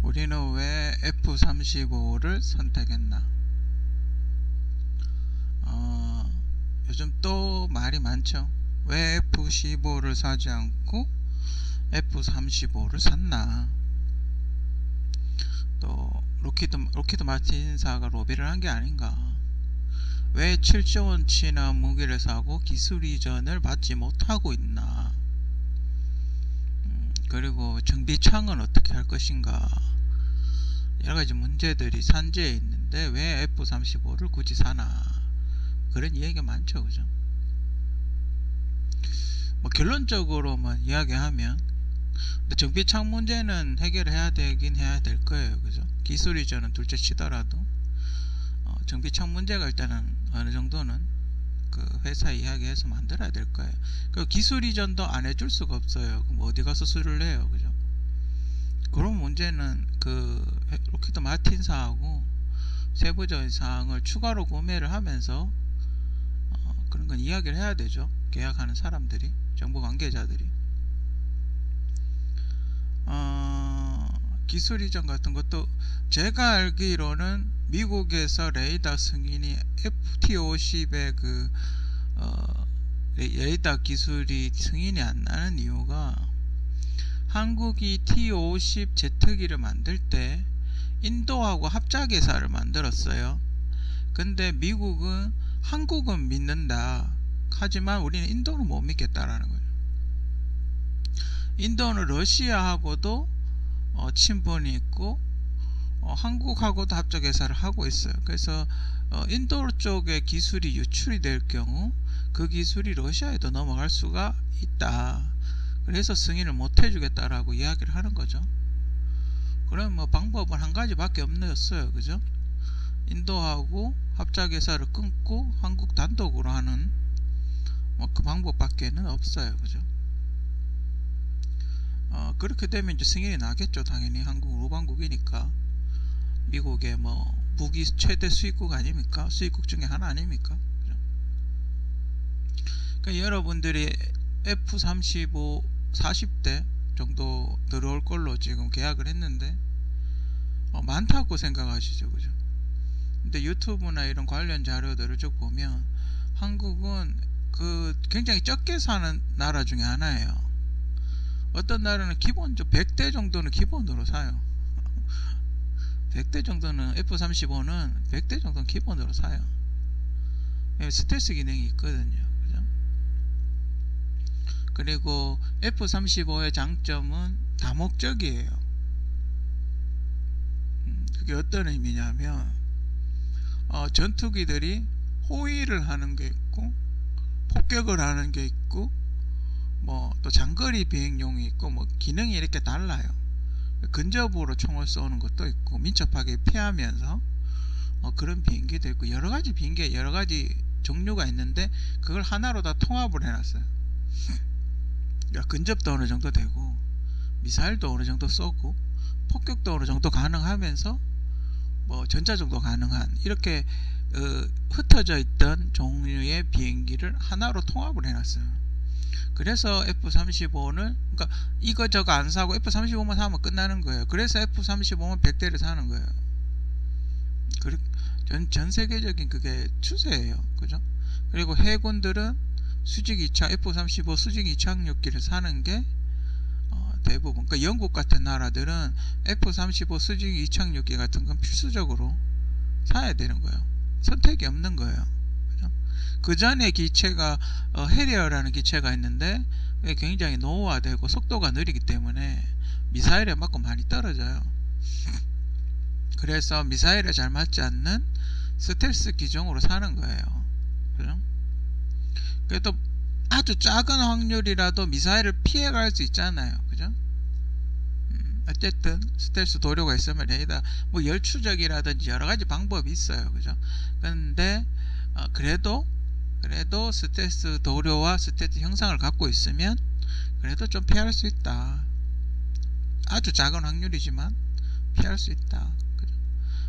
우리는 왜 F-35를 선택했나? 요즘 또 말이 많죠. 왜 F-15를 사지 않고 F-35를 샀나? 또 로키드 마틴사가 로비를 한 게 아닌가? 왜 7조 원치나 무기를 사고 기술 이전을 받지 못하고 있나? 그리고 정비창은 어떻게 할 것인가? 여러가지 문제들이 산재해 있는데 왜 F-35를 굳이 사나? 그런 이야기가 많죠. 그죠? 뭐 결론적으로만 이야기하면 정비창 문제는 해결해야 되긴 해야 될 거예요. 그죠? 기술 이전은 둘째 치더라도 정비창 문제가 일단은 어느 정도는 그 회사 이야기해서 만들어야 될 거예요. 그 기술 이전도 안 해줄 수가 없어요. 그럼 어디 가서 수리를 해요? 그죠? 그런 문제는 그 로키드 마틴사하고 세부적인 사항을 추가로 구매를 하면서 그런 건 이야기를 해야 되죠. 계약하는 사람들이, 정부 관계자들이. 기술 이전 같은 것도 제가 알기로는 미국에서 레이더 승인이 FT50의 그 레이더 기술이 승인이 안 나는 이유가 한국이 T50 제트기를 만들 때 인도하고 합작 회사를 만들었어요. 근데 미국은 한국은 믿는다. 하지만 우리는 인도는 못 믿겠다라는 거예요. 인도는 러시아하고도 친분이 있고 한국하고도 합작 회사를 하고 있어요. 그래서 인도 쪽에 기술이 유출이 될 경우 그 기술이 러시아에도 넘어갈 수가 있다. 그래서 승인을 못 해주겠다라고 이야기를 하는 거죠. 그럼 뭐 방법은 한 가지밖에 없었어요. 그죠? 인도하고 합작 회사를 끊고 한국 단독으로 하는 그 방법밖에는 없어요. 그죠? 그렇게 되면 이제 승인이 나겠죠. 당연히 한국 우방국이니까. 미국의 뭐 무기 최대 수입국 아닙니까? 수입국 중에 하나 아닙니까? 그죠? 그러니까 여러분들이 F-35 40대 정도 들어올 걸로 지금 계약을 했는데 많다고 생각하시죠. 그죠? 근데 유튜브나 이런 관련 자료들을 쭉 보면 한국은 그 굉장히 적게 사는 나라 중에 하나예요. 어떤 나라는 기본적으로 100대 정도는 기본으로 사요. 100대 정도는 F-35는 100대 정도는 기본으로 사요. 스텔스 기능이 있거든요. 그죠? 그리고 F-35의 장점은 다목적이에요. 그게 어떤 의미냐면 전투기들이 호위를 하는 게 있고 폭격을 하는 게 있고 뭐 또 장거리 비행용이 있고 뭐 기능이 이렇게 달라요. 근접으로 총을 쏘는 것도 있고 민첩하게 피하면서 그런 비행기도 있고 여러가지 비행기에 여러가지 종류가 있는데 그걸 하나로 다 통합을 해놨어요. 그러니까 근접도 어느 정도 되고 미사일도 어느 정도 쏘고 폭격도 어느 정도 가능하면서 뭐 전차 정도 가능한 이렇게 흩어져 있던 종류의 비행기를 하나로 통합을 해놨어요. 그래서 F-35는 그러니까 이거 저거 안 사고 F-35만 사면 끝나는 거예요. 그래서 F-35만 100대를 사는 거예요. 전 세계적인 그게 추세예요. 그죠? 그리고 해군들은 수직 이착 F-35 수직 이착륙기를 사는 게 대부분. 그러니까 영국 같은 나라들은 F-35 수직 이착륙기 같은 건 필수적으로 사야 되는 거예요. 선택이 없는 거예요. 그 전에 기체가 해리어라는 기체가 있는데 굉장히 노후화되고 속도가 느리기 때문에 미사일에 맞고 많이 떨어져요. 그래서 미사일에 잘 맞지 않는 스텔스 기종으로 사는 거예요. 그죠? 그래도 아주 작은 확률이라도 미사일을 피해갈 수 있잖아요. 그죠? 어쨌든 스텔스 도료가 있으면 레이더 뭐 열추적이라든지 여러가지 방법이 있어요. 그죠? 근데 그래도 스텔스 도료와 스텔스 형상을 갖고 있으면 그래도 좀 피할 수 있다. 아주 작은 확률이지만 피할 수 있다.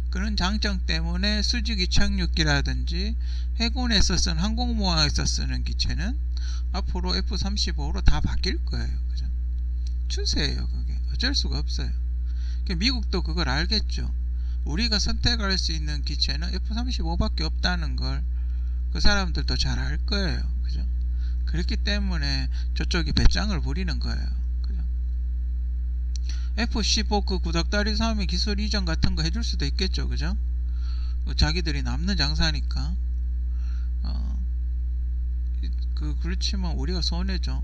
그런 장점 때문에 수직 이착륙기라든지 해군에서 쓰는 항공모함에서 쓰는 기체는 앞으로 F-35로 다 바뀔 거예요. 그죠? 추세예요. 그게 어쩔 수가 없어요. 미국도 그걸 알겠죠. 우리가 선택할 수 있는 기체는 F-35밖에 없다는 걸 그 사람들도 잘 알 거예요. 그죠? 그렇기 때문에 저쪽이 배짱을 부리는 거예요. 그죠? F-15 그 구닥다리 사업의 기술 이전 같은 거 해줄 수도 있겠죠. 그죠? 자기들이 남는 장사니까. 그렇지만 우리가 손해죠.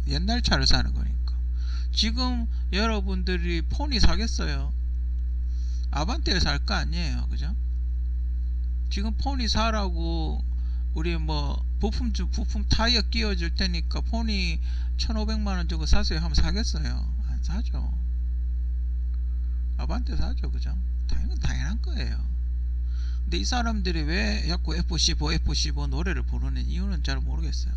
옛날 차를 사는 거니까. 지금 여러분들이 폰이 사겠어요? 아반떼를 살 거 아니에요. 그죠? 지금 폰이 사라고 우리 뭐 부품 타이어 끼워줄 테니까 폰이 1,500만원 주고 사세요 하면 사겠어요? 안 사죠. 아반떼 사죠. 그죠? 당연한 거예요. 근데 이 사람들이 왜 자꾸 F-15 노래를 부르는 이유는 잘 모르겠어요.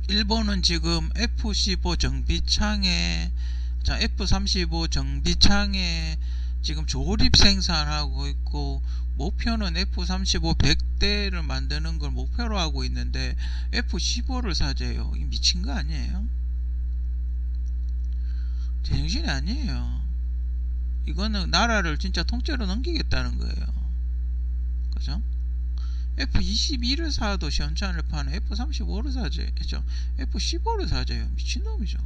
일본은 지금 F-15 정비창에 F-35 정비창에 지금 조립 생산하고 있고, 목표는 F-35 100대를 만드는 걸 목표로 하고 있는데 F-15를 사재요. 이 미친 거 아니에요? 제정신이 아니에요. 이거는 나라를 진짜 통째로 넘기겠다는 거예요. 그죠? F-22를 사도 시원찮을 판에 F-35를 사죠. F-15를 사재요. 미친놈이죠.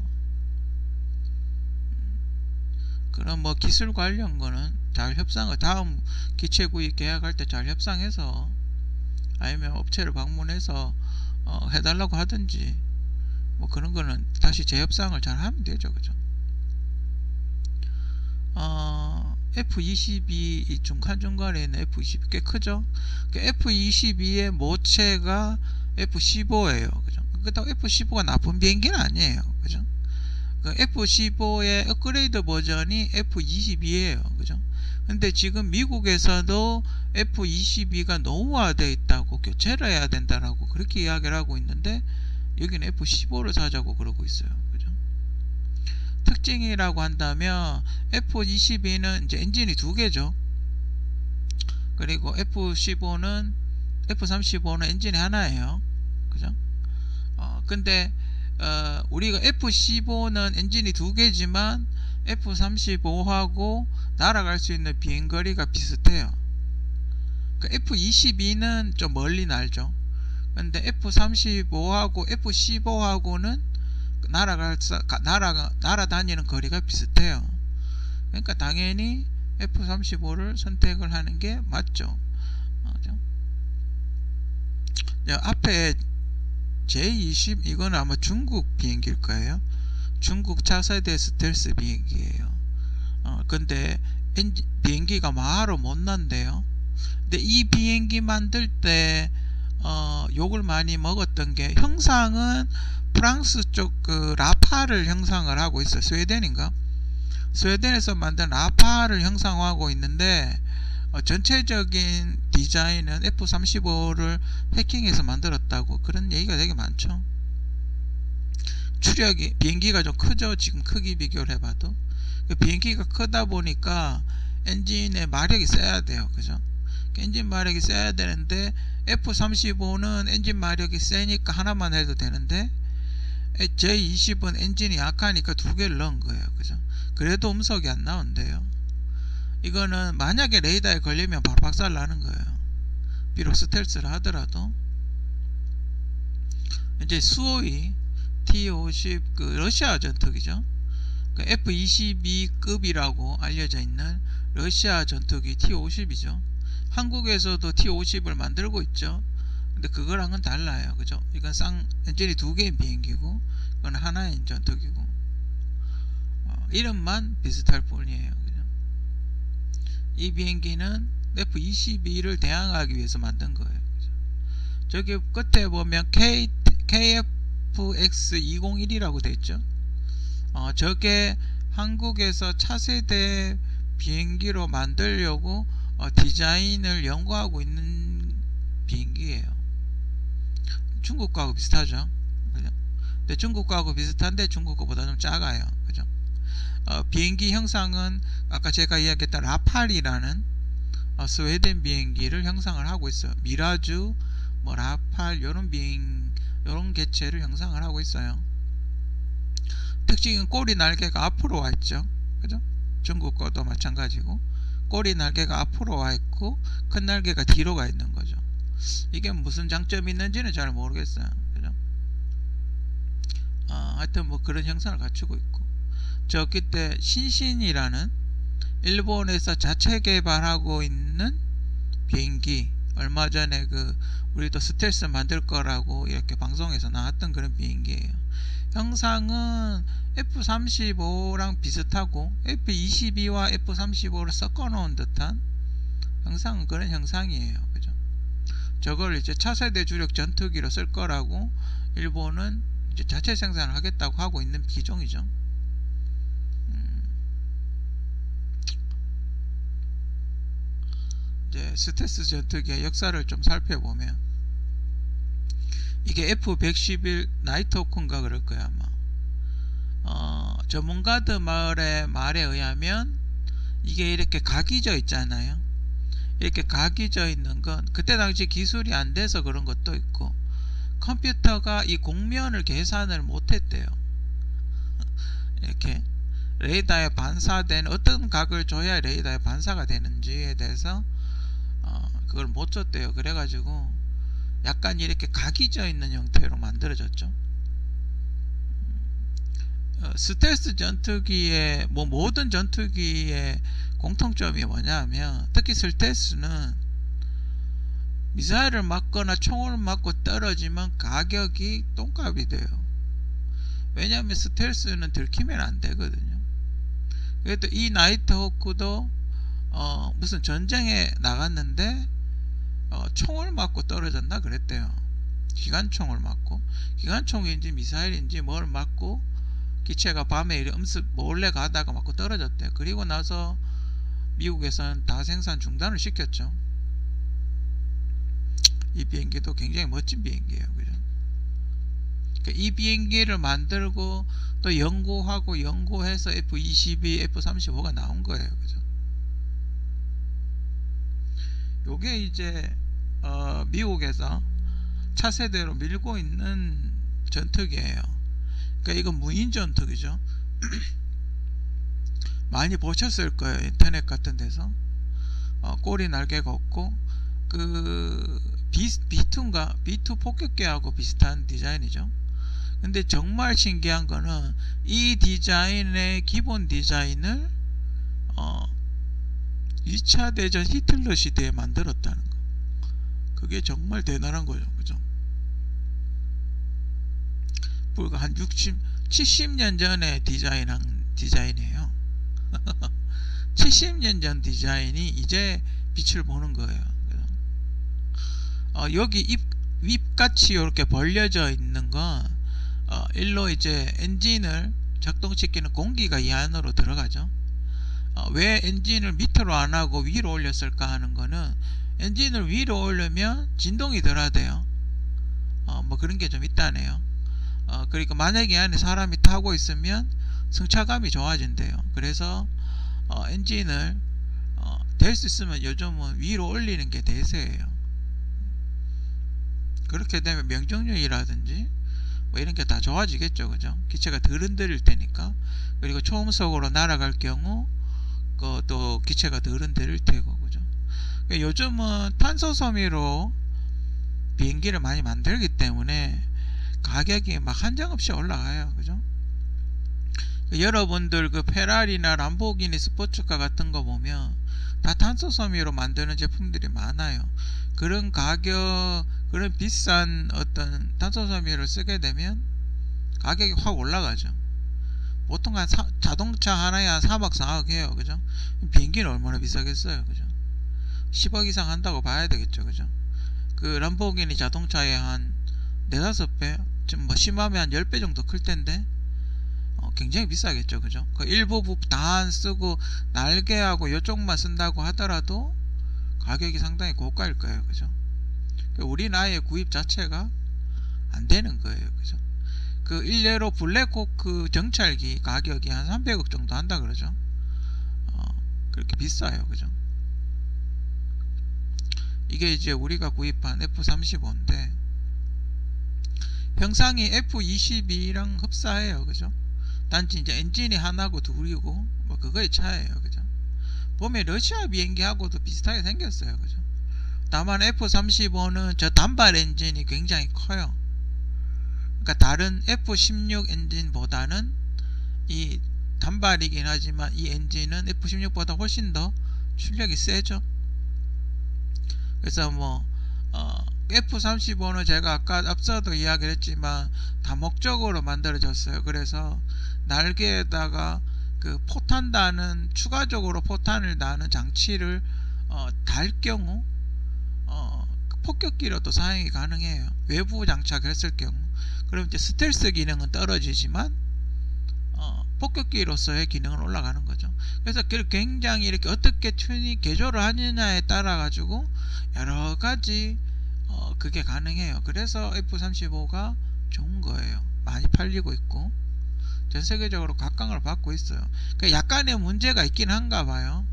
그럼 뭐 기술 관련 거는 잘 협상을, 다음 기체 구입 계약할 때 잘 협상해서, 아니면 업체를 방문해서 해달라고 하든지, 뭐 그런 거는 다시 재협상을 잘 하면 되죠. 그죠? F-22 중간중간에 있는 F-22 꽤 크죠? F-22의 모체가 F-15예요. 그죠? 그렇다고 F-15가 나쁜 비행기는 아니에요. 그죠? 그 F-15의 업그레이드 버전이 F-22예요. 그죠? 근데 지금 미국에서도 F-22가 노후화되어 있다고, 교체를 해야 된다라고 그렇게 이야기를 하고 있는데, 여기는 F-15를 사자고 그러고 있어요. 그죠? 특징이라고 한다면 F-22는 이제 엔진이 두 개죠. 그리고 F-35는 F-35는 엔진이 하나예요. 그죠? 근데 우리가 F-15는 엔진이 두 개지만 F-35하고 날아갈 수 있는 비행거리가 비슷해요. 그러니까 F-22는 좀 멀리 날죠. 근데 F-35하고 F-15하고는 날아다니는 거리가 비슷해요. 그러니까 당연히 F-35를 선택을 하는 게 맞죠. 앞에 J-20 이거는 아마 중국 비행기일 거예요. 중국 차세대 스텔스 비행기예요. 근데 비행기가 마하로 못 난대요. 근데 이 비행기 만들 때 욕을 많이 먹었던 게, 형상은 프랑스 쪽 그 라파를 형상을 하고 있어요. 스웨덴인가? 스웨덴에서 만든 라파를 형상화하고 있는데, 전체적인 디자인은 F-35를 해킹해서 만들었다고, 그런 얘기가 되게 많죠. 추력이, 비행기가 좀 크죠. 지금 크기 비교를 해봐도. 비행기가 크다 보니까 엔진의 마력이 세야 돼요. 그죠? 엔진 마력이 세야 되는데 F-35는 엔진 마력이 세니까 하나만 해도 되는데, J-20은 엔진이 약하니까 두 개를 넣은 거예요. 그죠? 그래도 음속이 안 나온대요. 이거는 만약에 레이더에 걸리면 바로 박살 나는 거예요. 비록 스텔스를 하더라도. 이제 수호이 T-50 그 러시아 전투기죠. 그 F-22급이라고 알려져 있는 러시아 전투기 T-50이죠. 한국에서도 T-50을 만들고 있죠. 근데 그거랑은 달라요. 그죠? 이건 엔진이 두 개인 비행기고, 이건 하나인 전투기고, 이름만 비슷할 뿐이에요. 그죠? 이 비행기는 F-22를 대항하기 위해서 만든 거예요. 그죠? 저기 끝에 보면 KFX201이라고 되어 있죠. 저게 한국에서 차세대 비행기로 만들려고 디자인을 연구하고 있는 비행기예요. 중국과하고 비슷하죠. 그죠? 근데 중국과하고 비슷한데 중국 거보다 좀 작아요. 그죠? 비행기 형상은 아까 제가 이야기했던 라팔이라는 스웨덴 비행기를 형상을 하고 있어요. 미라주, 뭐 라팔 요런 개체를 형상을 하고 있어요. 특징은 꼬리 날개가 앞으로 와 있죠. 중국 거도 마찬가지고 꼬리 날개가 앞으로 와 있고 큰 날개가 뒤로 가 있는 거죠. 이게 무슨 장점이 있는지는 잘 모르겠어요. 그죠? 하여튼 뭐 그런 형상을 갖추고 있고, 저 그때 신신이라는 일본에서 자체 개발하고 있는 비행기, 얼마 전에 우리도 스텔스 만들 거라고 이렇게 방송에서 나왔던 그런 비행기예요. 형상은 F-35랑 비슷하고 F-22와 F-35를 섞어 놓은 듯한 형상은 그런 형상이에요. 그죠? 저걸 이제 차세대 주력 전투기로 쓸 거라고 일본은 이제 자체 생산을 하겠다고 하고 있는 기종이죠. 이제 스텔스 전투기의 역사를 좀 살펴보면, 이게 F-111 나이트호크인가 그럴 거야 아마. 전문가들 말에 의하면 이게 이렇게 각이져 있잖아요. 이렇게 각이져 있는 건 그때 당시 기술이 안 돼서 그런 것도 있고, 컴퓨터가 이 곡면을 계산을 못했대요. 이렇게 레이더에 반사된 어떤 각을 줘야 레이더에 반사가 되는지에 대해서 그걸 못 줬대요. 그래가지고 약간 이렇게 각이져 있는 형태로 만들어졌죠. 스텔스 전투기의 모든 전투기의 공통점이 뭐냐면, 특히 스텔스는 미사일을 맞거나 총을 맞고 떨어지면 가격이 똥값이 돼요. 왜냐하면 스텔스는 들키면 안 되거든요. 그래도 이 나이트호크도 무슨 전쟁에 나갔는데 총을 맞고 떨어졌나 그랬대요. 기관총을 맞고, 기관총인지 미사일인지 뭘 맞고 기체가 밤에 몰래 가다가 맞고 떨어졌대요. 그리고 나서 미국에서는 다 생산 중단을 시켰죠. 이 비행기도 굉장히 멋진 비행기예요. 그죠? 그러니까 이 비행기를 만들고 또 연구해서 F-22, F-35가 나온 거예요. 그죠? 요게 이제 미국에서 차세대로 밀고 있는 전투기예요. 그러니까 이건 무인 전투기죠. 많이 보셨을 거예요. 인터넷 같은 데서. 꼬리 날개가 없고 B2인가? B2 폭격기하고 비슷한 디자인이죠. 근데 정말 신기한 거는 이 디자인의 기본 디자인을 2차 대전 히틀러 시대에 만들었다는 거. 그게 정말 대단한 거죠. 그죠? 불과 한 70년 전에 디자인이에요. 70년 전 디자인이 이제 빛을 보는 거예요. 여기 윗같이 이렇게 벌려져 있는 건 일로 이제 엔진을 작동시키는 공기가 이 안으로 들어가죠. 왜 엔진을 밑으로 안 하고 위로 올렸을까 하는 거는, 엔진을 위로 올리면 진동이 덜 돼요. 뭐 그런 게 좀 있다네요. 그러니까 만약에 안에 사람이 타고 있으면 승차감이 좋아진대요. 그래서 엔진을 될 수 있으면 요즘은 위로 올리는 게 대세예요. 그렇게 되면 명중률이라든지 뭐 이런 게 다 좋아지겠죠. 그죠? 기체가 덜 흔들릴 테니까. 그리고 초음속으로 날아갈 경우 또 기체가 덜 흔들릴 테고. 그죠? 그러니까 요즘은 탄소섬유로 비행기를 많이 만들기 때문에 가격이 막 한정없이 올라가요. 그죠? 여러분들 페라리나 람보기니 스포츠카 같은 거 보면 다 탄소섬유로 만드는 제품들이 많아요. 그런 그런 비싼 어떤 탄소섬유를 쓰게 되면 가격이 확 올라가죠. 보통 자동차 하나에 한 3억 4억 해요. 그죠? 비행기는 얼마나 비싸겠어요. 그죠? 10억 이상 한다고 봐야 되겠죠. 그죠? 람보기니 자동차에 한 4-5배, 좀 뭐 심하면 한 10배 정도 클 텐데 굉장히 비싸겠죠. 그죠? 일부 다 안 쓰고 날개하고 이쪽만 쓴다고 하더라도 가격이 상당히 고가일 거예요. 그죠? 우리나라의 구입 자체가 안 되는 거예요. 그죠? 일례로 블랙호크 정찰기 가격이 한 300억 정도 한다 그러죠. 그렇게 비싸요. 그죠? 이게 이제 우리가 구입한 F-35인데 형상이 F-22랑 흡사해요. 그죠? 단지 이제 엔진이 하나고 둘이고 뭐 그거의 차이예요. 그죠? 보면 러시아 비행기하고도 비슷하게 생겼어요. 그죠? 다만 F-35는 저 단발 엔진이 굉장히 커요. 그러니까 다른 F-16 엔진보다는 이 단발이긴 하지만 이 엔진은 F-16보다 훨씬 더 출력이 세죠. 그래서 뭐 F-35는 제가 아까 앞서도 이야기를 했지만 다목적으로 만들어졌어요. 그래서 날개에다가 그 포탄 추가적으로 포탄을 다는 장치를 달 경우 폭격기로도 사용이 가능해요. 외부 장착을 했을 경우. 그럼 이제 스텔스 기능은 떨어지지만 폭격기로서의 기능은 올라가는 거죠. 그래서 굉장히 이렇게 어떻게 개조를 하느냐에 따라 가지고 여러 가지 그게 가능해요. 그래서 F-35가 좋은 거예요. 많이 팔리고 있고 전 세계적으로 각광을 받고 있어요. 그러니까 약간의 문제가 있긴 한가 봐요.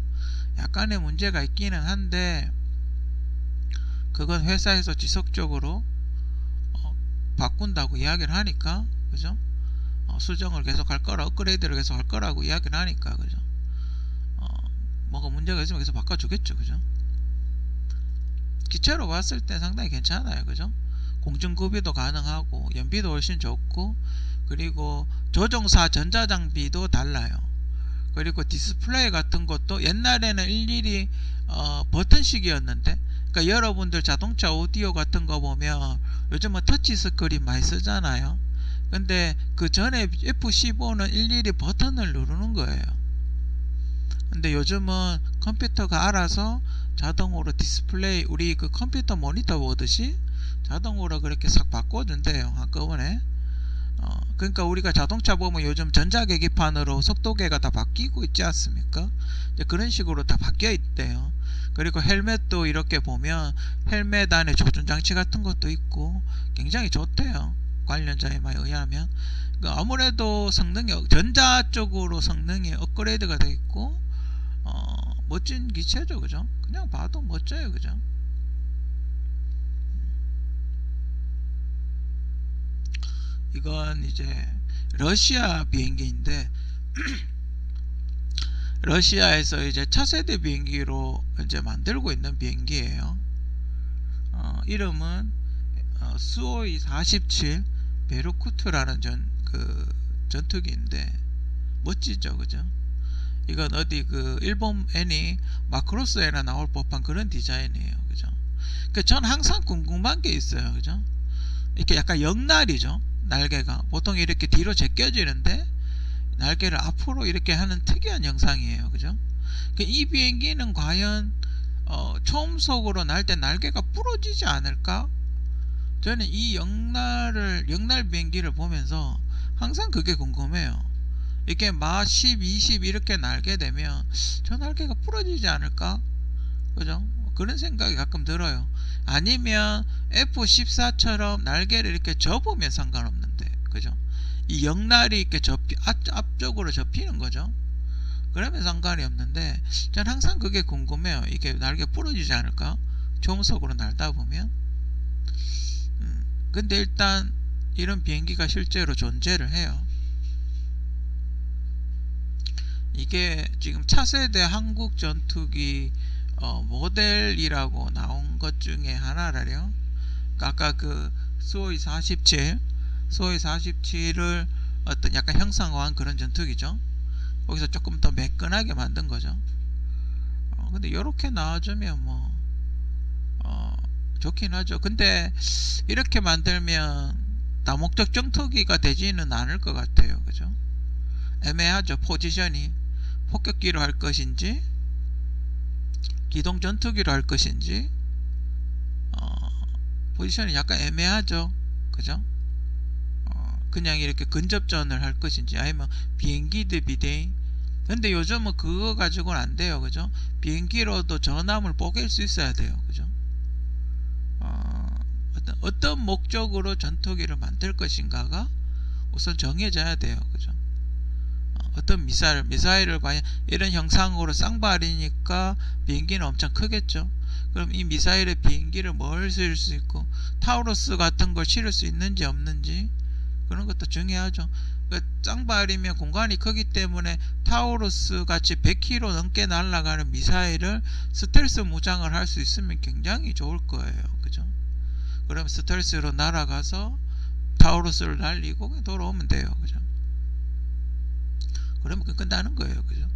약간의 문제가 있기는 한데 그건 회사에서 지속적으로 바꾼다고 이야기를 하니까, 그죠? 수정을 계속 할 거라, 업그레이드를 계속 할 거라고 이야기를 하니까, 그죠? 뭐가 문제가 있으면 계속 바꿔주겠죠, 그죠? 기체로 봤을 때 상당히 괜찮아요, 그죠? 공중구비도 가능하고 연비도 훨씬 좋고, 그리고 조종사 전자장비도 달라요. 그리고 디스플레이 같은 것도 옛날에는 일일이 버튼식이었는데, 그러니까 여러분들 자동차 오디오 같은 거 보면 요즘은 터치 스크린 많이 쓰잖아요. 근데 그 전에 F-15는 일일이 버튼을 누르는 거예요. 근데 요즘은 컴퓨터가 알아서 자동으로 디스플레이, 우리 그 컴퓨터 모니터 보듯이 자동으로 그렇게 싹 바꿔준대요, 한꺼번에. 그러니까 우리가 자동차 보면 요즘 전자계기판으로 속도계가 다 바뀌고 있지 않습니까? 이제 그런 식으로 다 바뀌어 있대요. 그리고 헬멧도 이렇게 보면 헬멧 안에 조준장치 같은 것도 있고 굉장히 좋대요, 관련자에 많이 의하면. 그러니까 아무래도 성능이 전자 쪽으로 성능이 업그레이드가 되어 있고 멋진 기체죠, 그죠? 그냥 봐도 멋져요, 그죠? 이건 이제 러시아 비행기인데 러시아에서 이제 차세대 비행기로 이제 만들고 있는 비행기예요. 이름은 수호이 47 베르쿠트라는 전투기인데 멋지죠, 그죠? 이건 어디 그 일본 애니 마크로스에나 나올 법한 그런 디자인이에요, 그죠? 그 전 항상 궁금한 게 있어요, 그죠? 이렇게 약간 역날이죠, 날개가 보통 이렇게 뒤로 제껴지는데 날개를 앞으로 이렇게 하는 특이한 형상이에요, 그죠? 이 비행기는 과연 초음속으로 날 때 날개가 부러지지 않을까? 저는 이 역날 비행기를 보면서 항상 그게 궁금해요. 이렇게 마 10, 20 이렇게 날게 되면 저 날개가 부러지지 않을까? 그죠? 그런 생각이 가끔 들어요. 아니면 F-14처럼 날개를 이렇게 접으면 상관없는데, 그죠? 이 역날이 이렇게 앞쪽으로 접히는 거죠. 그러면 상관이 없는데, 전 항상 그게 궁금해요. 이게 날개 부러지지 않을까? 초음속으로 날다 보면. 근데 일단 이런 비행기가 실제로 존재를 해요. 이게 지금 차세대 한국 전투기 모델이라고 나온 것 중에 하나라요. 그러니까 아까 그 수호이 47을 어떤 약간 형상화한 그런 전투기죠. 거기서 조금 더 매끈하게 만든 거죠. 근데 이렇게 나와주면 뭐 좋긴 하죠. 근데 이렇게 만들면 다목적 전투기가 되지는 않을 것 같아요, 그죠? 애매하죠, 포지션이. 폭격기로 할 것인지 기동 전투기로 할 것인지 포지션이 약간 애매하죠, 그죠? 그냥 이렇게 근접전을 할 것인지 아니면 비행기 대 비대인. 근데 요즘은 그거 가지고는 안 돼요, 그죠? 비행기로도 전함을 뽀갤 수 있어야 돼요, 그죠? 어떤 목적으로 전투기를 만들 것인가가 우선 정해져야 돼요, 그죠? 어떤 미사일을 과연 이런 형상으로 쌍발이니까 비행기는 엄청 크겠죠. 그럼 이 미사일의 비행기를 뭘 실을 수 있고 타우루스 같은 걸 실을 수 있는지 없는지 그런 것도 중요하죠. 그 쌍발이면 공간이 크기 때문에 타우루스 같이 100km 넘게 날아가는 미사일을 스텔스 무장을 할 수 있으면 굉장히 좋을 거예요. 그죠? 그럼 스텔스로 날아가서 타우루스를 날리고 돌아오면 돼요. 그죠? 그러면 끝나는 거예요. 그죠?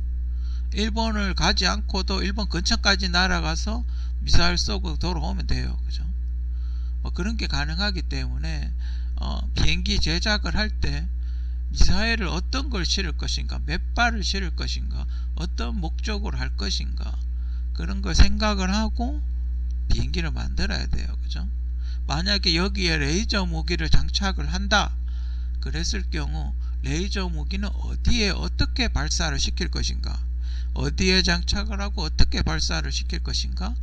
일본을 가지 않고도 일본 근처까지 날아가서 미사일 쏘고 돌아오면 돼요. 그죠? 그런 게 가능하기 때문에 비행기 제작을 할 때 미사일을 어떤 걸 실을 것인가, 몇 발을 실을 것인가, 어떤 목적으로 할 것인가, 그런 걸 생각을 하고 비행기를 만들어야 돼요. 그죠? 만약에 여기에 레이저 무기를 장착을 한다 그랬을 경우 레이저 무기는 어디에 어떻게 발사를 시킬 것인가, 어디에 장착을 하고 어떻게 발사를 시킬 것인가,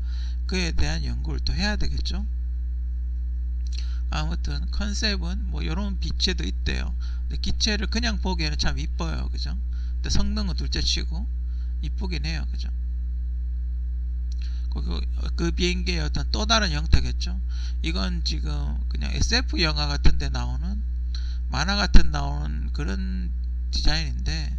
그에 대한 연구를 또 해야 되겠죠. 아무튼 컨셉은 뭐 이런 기체도 있대요. 근데 기체를 그냥 보기에는 참 이뻐요. 그죠? 근데 성능은 둘째치고 이쁘긴 해요. 그죠? 그 비행기의 어떤 또 다른 형태겠죠. 이건 지금 그냥 SF 영화 같은 데 나오는, 만화 같은 나오는 그런 디자인인데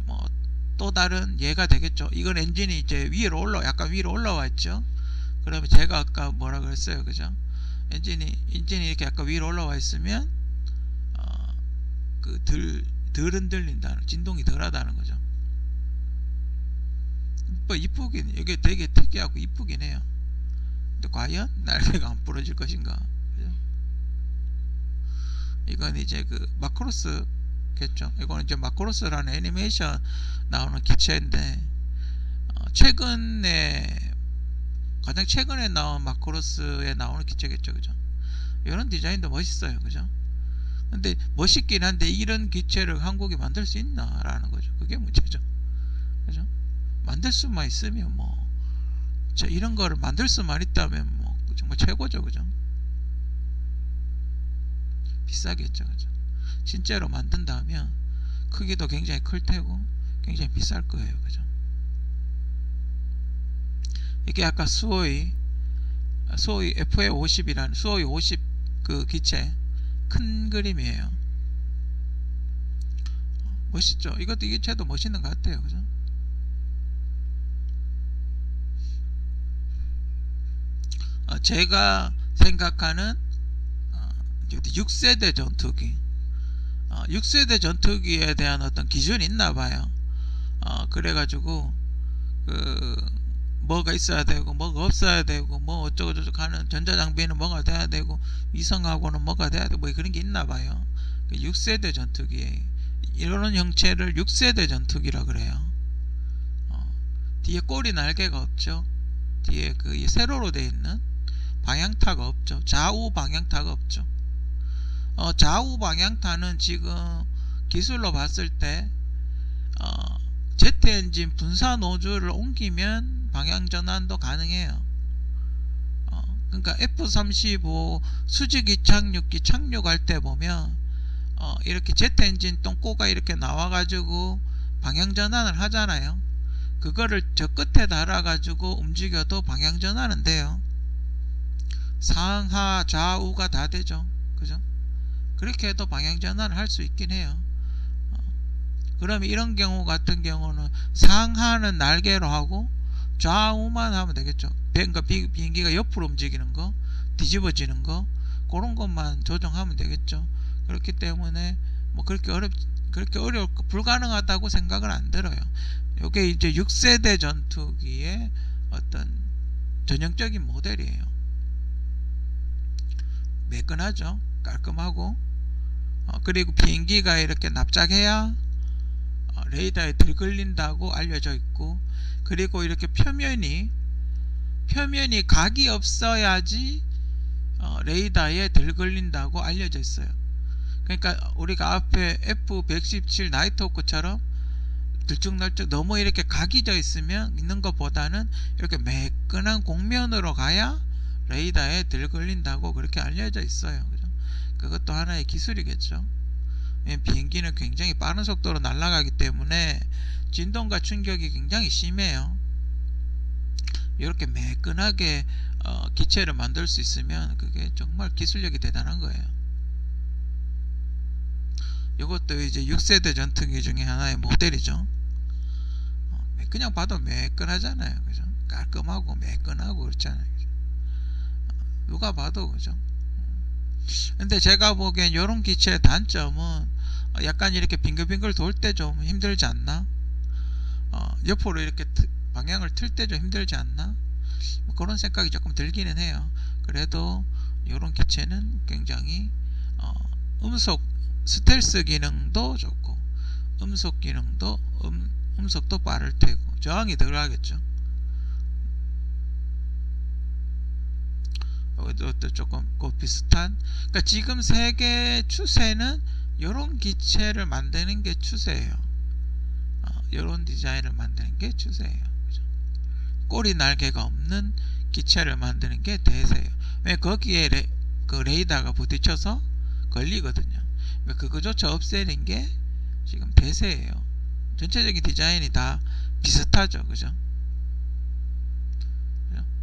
뭐 또 다른 예가 되겠죠. 이건 엔진이 이제 위로 약간 위로 올라와 있죠. 그러면 제가 아까 뭐라 그랬어요. 그죠? 엔진이 이렇게 약간 위로 올라와 있으면 덜 흔들린다는, 진동이 덜 하다는 거죠. 이쁘긴, 이게 되게 특이하고 이쁘긴 해요. 근데 과연 날개가 안 부러질 것인가? 그죠? 이건 이제 그 마크로스겠죠. 이거는 이제 마크로스라는 애니메이션 나오는 기체인데 가장 최근에 나온 마크로스에 나오는 기체겠죠. 그죠? 이런 디자인도 멋있어요. 그죠? 근데 멋있긴 한데 이런 기체를 한국이 만들 수 있나 라는 거죠. 그게 문제죠. 그죠? 만들 수만 있으면 뭐 이런 거를 만들 수만 있다면 뭐 정말 최고죠. 그죠? 비싸겠죠. 그죠? 실제로 만든다면 크기도 굉장히 클 테고 굉장히 비쌀 거예요. 그죠? 이게 아까 수호이 FA50이라는 수호이 50 그 기체 큰 그림이에요. 멋있죠? 이 기체도 멋있는 것 같아요. 그죠? 제가 생각하는 6세대 전투기 6세대 전투기에 대한 어떤 기준이 있나 봐요. 그래가지고 뭐가 있어야 되고 뭐가 없어야 되고 뭐 어쩌고저쩌고 하는, 전자장비는 뭐가 돼야 되고 위성하고는 뭐가 돼야 되고 뭐 그런 게 있나 봐요. 6세대 전투기, 이런 형체를 6세대 전투기라 그래요. 뒤에 꼬리 날개가 없죠. 뒤에 그 세로로 되어 있는 방향타가 없죠. 좌우 방향타가 없죠. 좌우 방향타는 지금 기술로 봤을 때 제트 엔진 분사 노즐을 옮기면 방향 전환도 가능해요. 그러니까 F-35 수직 이착륙기 착륙할 때 보면 이렇게 제트 엔진 똥꼬가 이렇게 나와가지고 방향 전환을 하잖아요. 그거를 저 끝에 달아가지고 움직여도 방향 전환은 돼요. 상하 좌우가 다 되죠. 그죠? 그렇게 해도 방향 전환을 할 수 있긴 해요. 그러면 이런 경우 같은 경우는 상하는 날개로 하고 좌우만 하면 되겠죠. 그러니까 비행기가 옆으로 움직이는 거, 뒤집어지는 거, 그런 것만 조정하면 되겠죠. 그렇기 때문에 뭐 그렇게 불가능하다고 생각은 안 들어요. 이게 이제 6세대 전투기의 어떤 전형적인 모델이에요. 매끈하죠. 깔끔하고 그리고 비행기가 이렇게 납작해야 레이더에 들걸린다고 알려져 있고, 그리고 이렇게 표면이 각이 없어야지 레이더에 들걸린다고 알려져 있어요. 그러니까 우리가 앞에 F-117 나이트호크처럼 들쭉날쭉 너무 이렇게 각이 져 있는 것보다는 이렇게 매끈한 곡면으로 가야 레이더에 들걸린다고 그렇게 알려져 있어요. 그죠? 그것도 하나의 기술이겠죠. 비행기는 굉장히 빠른 속도로 날아가기 때문에 진동과 충격이 굉장히 심해요. 이렇게 매끈하게 기체를 만들 수 있으면 그게 정말 기술력이 대단한 거예요. 이것도 이제 6세대 전투기 중에 하나의 모델이죠. 그냥 봐도 매끈하잖아요. 그죠? 깔끔하고 매끈하고 그렇잖아요. 그죠? 누가 봐도 그죠? 근데 제가 보기엔 이런 기체의 단점은 약간 이렇게 빙글빙글 돌 때 좀 힘들지 않나? 옆으로 이렇게 방향을 틀 때 좀 힘들지 않나? 뭐 그런 생각이 조금 들기는 해요. 그래도 이런 기체는 굉장히 음속 스텔스 기능도 좋고 음속 기능도 음속도 빠를 테고 저항이 덜 하겠죠. 이것도 조금 비슷한, 그러니까 지금 세계 추세는 이런 기체를 만드는 게 추세예요. 이런 디자인을 만드는 게 추세예요. 그죠? 꼬리 날개가 없는 기체를 만드는 게 대세예요. 왜 거기에 레이더가 부딪혀서 걸리거든요. 왜 그거조차 없애는 게 지금 대세예요. 전체적인 디자인이 다 비슷하죠. 그죠?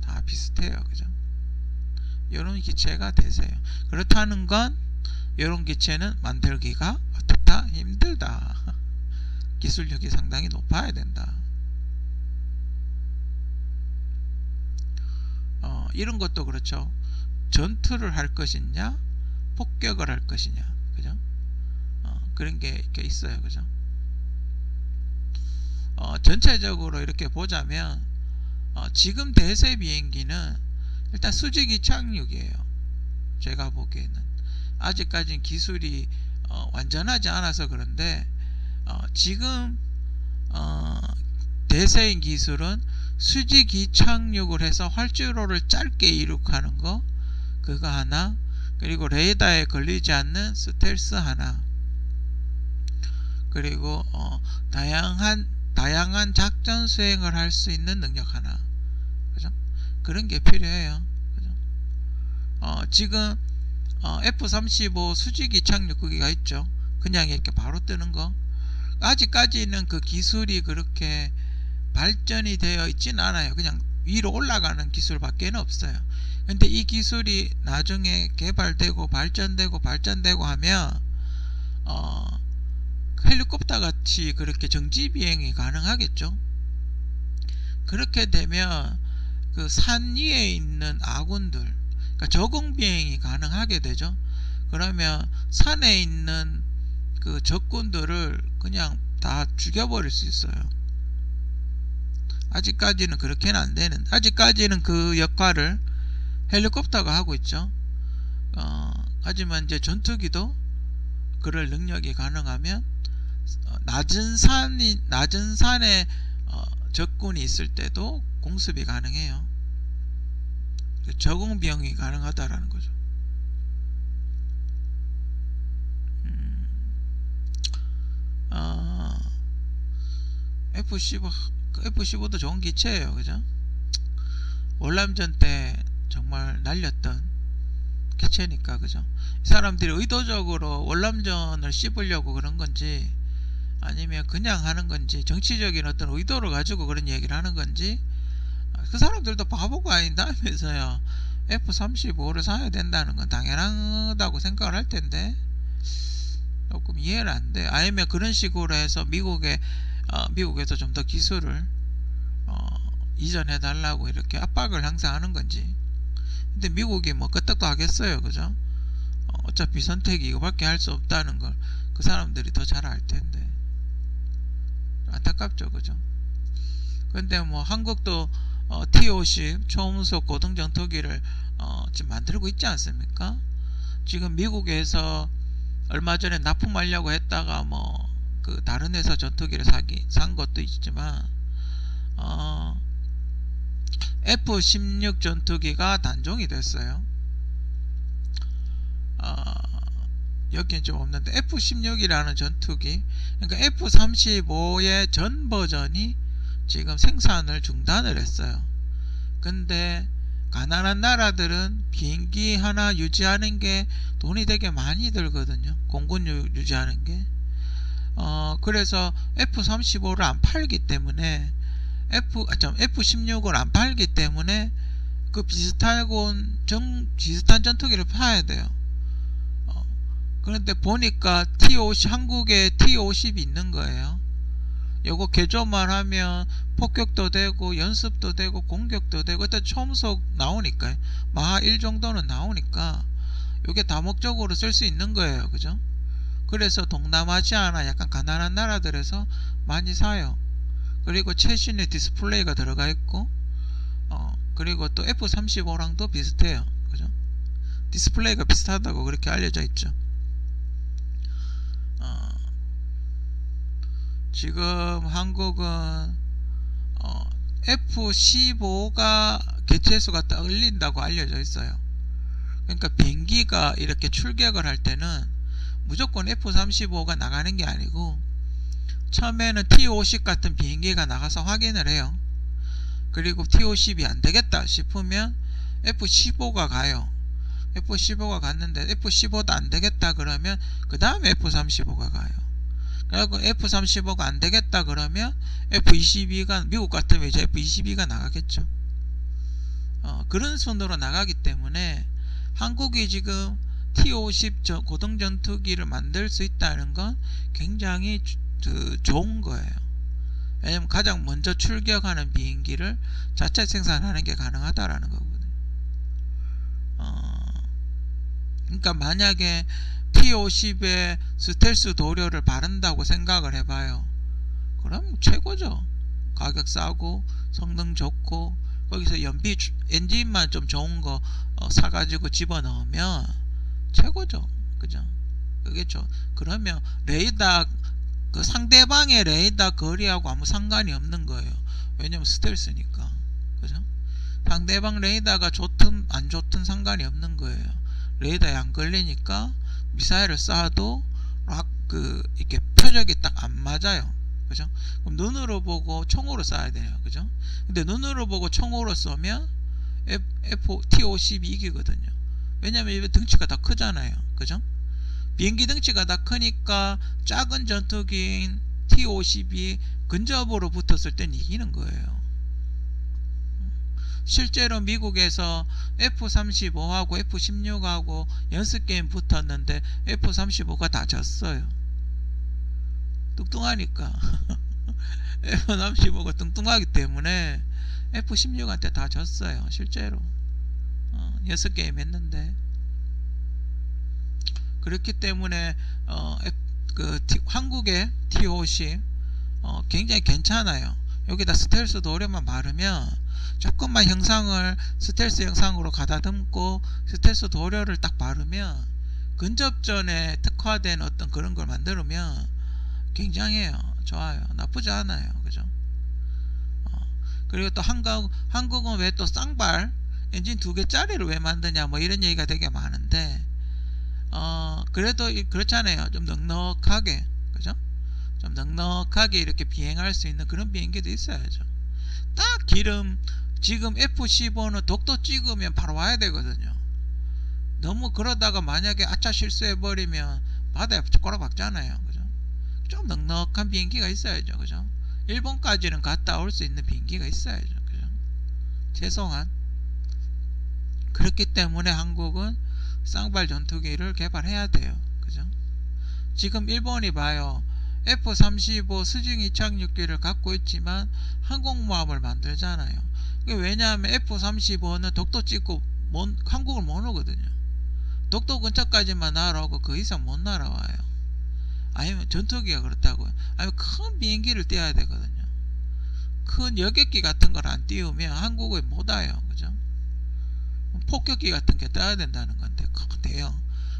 다 비슷해요. 그죠? 이런 기체가 대세예요. 그렇다는 건 이런 기체는 만들기가 어떻다? 힘들다. 기술력이 상당히 높아야 된다. 이런 것도 그렇죠. 전투를 할 것이냐 폭격을 할 것이냐, 그죠? 그런 게 이렇게 있어요. 그죠? 전체적으로 이렇게 보자면 지금 대세 비행기는 일단 수직이 착륙이에요. 제가 보기에는 아직까지는 기술이 완전하지 않아서 그런데 지금 대세인 기술은 수직 이착륙을 해서 활주로를 짧게 이륙하는 거, 그거 하나, 그리고 레이더에 걸리지 않는 스텔스 하나, 그리고 다양한 작전 수행을 할 수 있는 능력 하나, 그죠? 그런 게 필요해요. 그죠? 지금 F-35 수직 이착륙기가 있죠. 그냥 이렇게 바로 뜨는 거. 아직까지는 그 기술이 그렇게 발전이 되어 있진 않아요. 그냥 위로 올라가는 기술밖에 없어요. 근데 이 기술이 나중에 개발되고 발전되고 하면 헬리콥터 같이 그렇게 정지 비행이 가능하겠죠. 그렇게 되면 그 산 위에 있는 아군들, 그러니까 저공 비행이 가능하게 되죠. 그러면 산에 있는 그 적군들을 그냥 다 죽여버릴 수 있어요. 아직까지는 그렇게는 안 되는, 아직까지는 그 역할을 헬리콥터가 하고 있죠. 하지만 이제 전투기도 그럴 능력이 가능하면 낮은 산에 적군이 있을 때도 공습이 가능해요. 저공 비행이 가능하다라는 거죠. F-15도 좋은 기체예요. 그죠? 월남전 때 정말 날렸던 기체니까. 그죠? 사람들이 의도적으로 월남전을 씹으려고 그런 건지 아니면 그냥 하는 건지, 정치적인 어떤 의도를 가지고 그런 얘기를 하는 건지, 그 사람들도 바보가 아닌다면서요. F-35를 사야 된다는 건 당연하다고 생각을 할 텐데 조금 이해를 안 돼. 아니면 그런 식으로 해서 미국에서 좀 더 기술을 이전해 달라고 이렇게 압박을 항상 하는 건지. 근데 미국이 뭐 끄떡도 하겠어요. 그죠? 어차피 선택이 이거밖에 할 수 없다는 걸 그 사람들이 더 잘 알 텐데 안타깝죠. 그죠? 근데 뭐 한국도 T-50 초음속 고등 전투기를 지금 만들고 있지 않습니까? 지금 미국에서 얼마 전에 납품하려고 했다가 뭐 그 다른 회사 전투기를 산 것도 있지만 F-16 전투기가 단종이 됐어요. 여기는 좀 없는데 F-16이라는 전투기, 그러니까 F-35의 전 버전이 지금 생산을 중단을 했어요. 근데 가난한 나라들은 비행기 하나 유지하는 게 돈이 되게 많이 들거든요. 공군 유지하는 게. 그래서 F-35를 안 팔기 때문에 F-16을 안 팔기 때문에 그 비슷한 전투기를 파야 돼요. 그런데 보니까 T50 한국에 T50이 있는 거예요. 요거 개조만 하면 폭격도 되고 연습도 되고 공격도 되고 일단 초음속 나오니까 마하 1 정도는 나오니까 요게 다목적으로 쓸 수 있는 거예요. 그죠? 그래서 동남아시아나 약간 가난한 나라들에서 많이 사요. 그리고 최신의 디스플레이가 들어가 있고 그리고 또 F-35랑도 비슷해요. 그죠? 디스플레이가 비슷하다고 그렇게 알려져 있죠. 지금 한국은 F-15가 개체수가 떨린다고 알려져 있어요. 그러니까 비행기가 이렇게 출격을 할 때는 무조건 F-35가 나가는 게 아니고 처음에는 T-50 같은 비행기가 나가서 확인을 해요. 그리고 T-50이 안되겠다 싶으면 F-15가 가요. F-15가 갔는데 F-15도 안되겠다 그러면 그 다음에 F-35가 가요. 그리고 F-35가 안되겠다 그러면 F-22가 미국 같으면 이제 F-22가 나가겠죠. 그런 순으로 나가기 때문에 한국이 지금 T-50 고등전투기를 만들 수 있다는 건 굉장히 좋은 거예요. 왜냐면 가장 먼저 출격하는 비행기를 자체 생산하는 게 가능하다라는 거거든요. 그러니까 만약에 T-50에 스텔스 도료를 바른다고 생각을 해봐요. 그럼 최고죠. 가격 싸고 성능 좋고 거기서 연비 엔진만 좀 좋은 거 사가지고 집어넣으면 최고죠. 그죠? 그겠죠. 그러면 레이더 그 상대방의 레이더 거리하고 아무 상관이 없는 거예요. 왜냐면 스텔스니까. 그죠? 상대방 레이더가 좋든 안 좋든 상관이 없는 거예요. 레이더에 안 걸리니까 미사일을 쏴도 이렇게 표적이 딱 안 맞아요. 그죠? 그럼 눈으로 보고 총으로 쏴야 돼요. 그죠? 근데 눈으로 보고 총으로 쏘면 T-50이 이기거든요. 왜냐면 덩치가 다 크잖아요. 그죠? 비행기 덩치가 다 크니까 작은 전투기인 T-50이 근접으로 붙었을 땐 이기는 거예요. 실제로 미국에서 F-35하고 F-16하고 연습게임 붙었는데 F-35가 다 졌어요. 뚱뚱하니까 F-35가 뚱뚱하기 때문에 F-16한테 다 졌어요. 실제로 연습게임 했는데. 그렇기 때문에 한국의 T-50 굉장히 괜찮아요. 여기다 스텔스 도료만 바르면 조금만 형상을 스텔스 형상으로 가다듬고 스텔스 도료를 딱 바르면 근접전에 특화된 어떤 그런 걸 만들면 굉장해요. 좋아요. 나쁘지 않아요. 그죠? 그리고 또 한국은 왜 또 쌍발 엔진 2개짜리를 왜 만드냐 뭐 이런 얘기가 되게 많은데 그래도 그렇잖아요. 좀 넉넉하게, 그죠? 좀 넉넉하게 이렇게 비행할 수 있는 그런 비행기도 있어야죠. 딱 기름, 지금 F-15는 독도 찍으면 바로 와야 되거든요. 너무 그러다가 만약에 아차 실수해버리면 바다에 꼬라박잖아요. 그죠? 좀 넉넉한 비행기가 있어야죠. 그죠? 일본까지는 갔다 올 수 있는 비행기가 있어야죠. 그죠? 최소한. 그렇기 때문에 한국은 쌍발 전투기를 개발해야 돼요. 그죠? 지금 일본이 봐요. F-35 수중 이착륙기를 갖고 있지만 항공모함을 만들잖아요. 왜냐하면 F-35는 독도 찍고 한국을 못 오거든요. 독도 근처까지만 날아오고 그 이상 못 날아와요. 아니면 전투기가 그렇다고요. 아니면 큰 비행기를 띄워야 되거든요. 큰 여객기 같은 걸 안 띄우면 한국에 못 와요. 그죠? 폭격기 같은 게 떠야 된다는 건데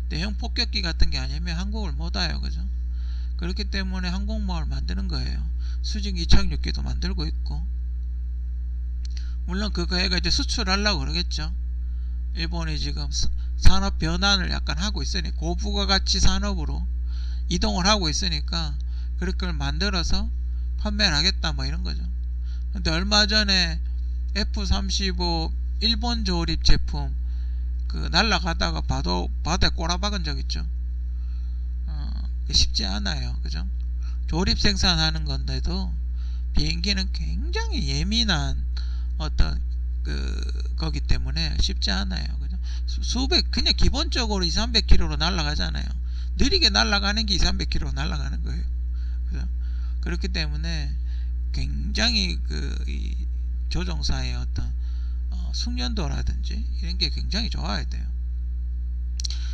대형 폭격기 같은 게 아니면 한국을 못 와요. 그죠? 그렇기 때문에 항공모함을 만드는 거예요. 수직 이착륙기도 만들고 있고, 물론 그거 애가 이제 수출하려고 그러겠죠. 일본이 지금 산업 변환을 약간 하고 있으니 고부가가치 산업으로 이동을 하고 있으니까 그걸 만들어서 판매를 하겠다 뭐 이런 거죠. 근데 얼마 전에 F-35 일본 조립 제품 날라가다가 바다에 꼬라박은 적 있죠. 쉽지 않아요. 그죠? 조립 생산하는 건데도 비행기는 굉장히 예민한 어떤 거기 때문에 쉽지 않아요. 그죠? 그냥 기본적으로 200~300km로 날아가잖아요. 느리게 날아가는 게 200~300km 날아가는 거예요. 그죠? 그렇기 때문에 굉장히 이 조종사의 어떤 숙련도라든지 이런 게 굉장히 좋아야 돼요.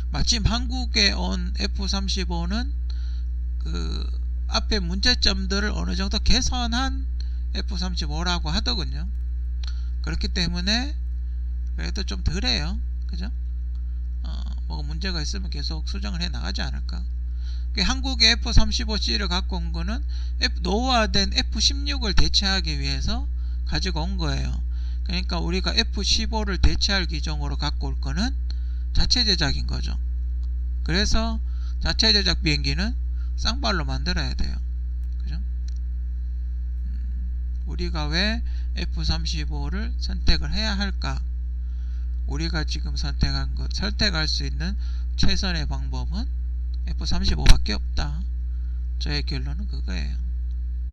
마침 한국에 온 F-35는 그 앞에 문제점들을 어느 정도 개선한 F-35라고 하더군요. 그렇기 때문에 그래도 좀 덜해요. 그죠? 뭐 문제가 있으면 계속 수정을 해 나가지 않을까. 한국의 F-35C를 갖고 온 거는 노후화된 F-16을 대체하기 위해서 가지고 온 거예요. 그러니까 우리가 F-15를 대체할 기종으로 갖고 올 거는 자체 제작인 거죠. 그래서 자체 제작 비행기는 쌍발로 만들어야 돼요. 그죠? 우리가 왜 F-35를 선택을 해야 할까? 우리가 지금 선택할 수 있는 최선의 방법은 F-35밖에 없다. 저의 결론은 그거예요.